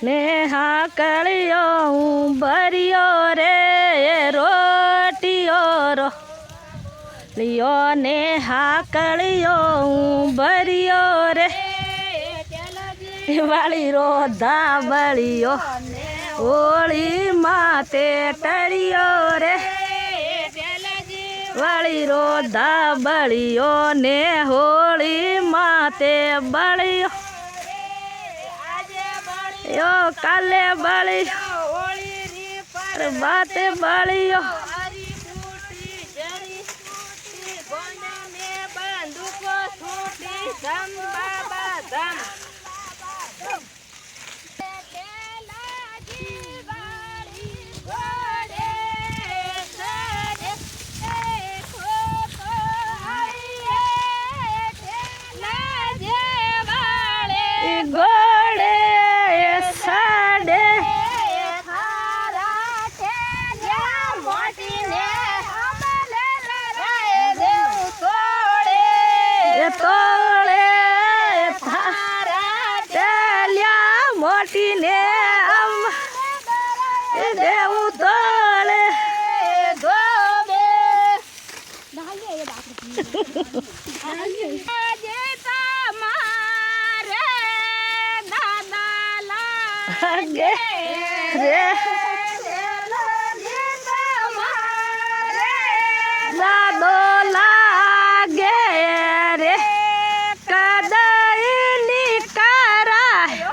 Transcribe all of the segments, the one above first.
ને હાકળિયો ભર્યો રે રોટીઓ રો લિયો ને હાકળિયો ભર્યો રે વાળી રો ધાબળિયો હોળી માતે ટળિયો રે વાળી રો ધાબળિયો ને હોળી માતે બળિયો યો કાલે બળિયો બાતે બળિયો તોળે થારા ચાલ્યા મોટીને આમ દેવું તોળે ધોબે આજે તમારે દાદા લાગે રે દાદો લાગે રે કદઈની કરાય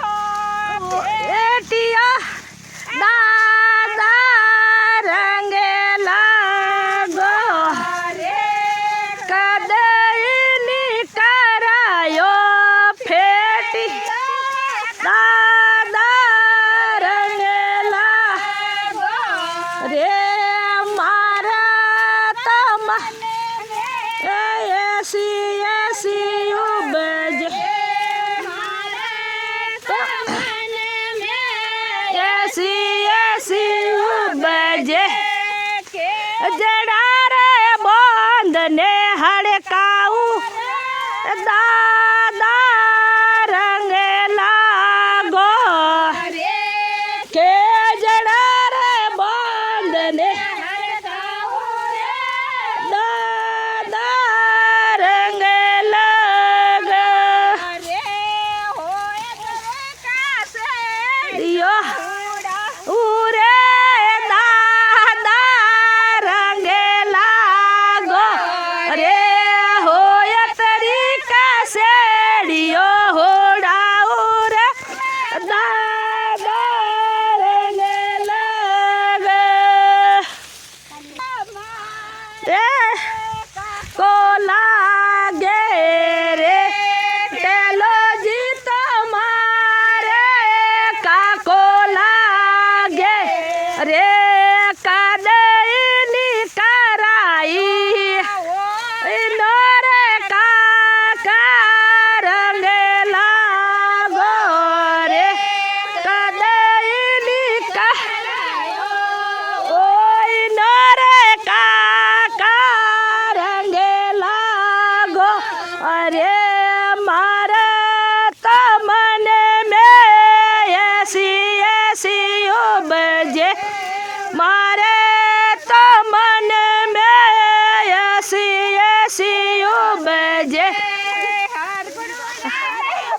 એટિયા દાદા રંગે લાગો કદઈની કરાયો ફેટી દાદા રંગે લાગો રે મારા તમા એસી ઉબજે એસી ઉબજે જડા રે બોંદ ને હડકાવું દાદા રંગે લાગો કે જડા રે બોંદ ને રે કાદઈની કરાઈ નો રે કાકા રંગે લાગો રે કાદઈની ઓય નો રે કાકા રંગે લાગો અરે મારે તમને મેં એસી ઉબજે મારે તો મને મેં એસી ઉબજે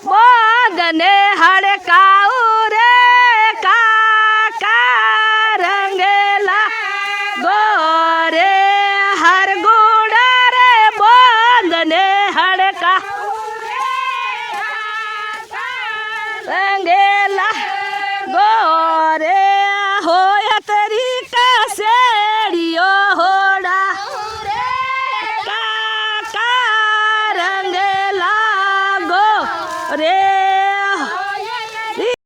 બોંદને હડકાવું રે કાકા રંગેલા ગોરે હરગુડા રે બોંદને હડકા રંગેલા ગોરે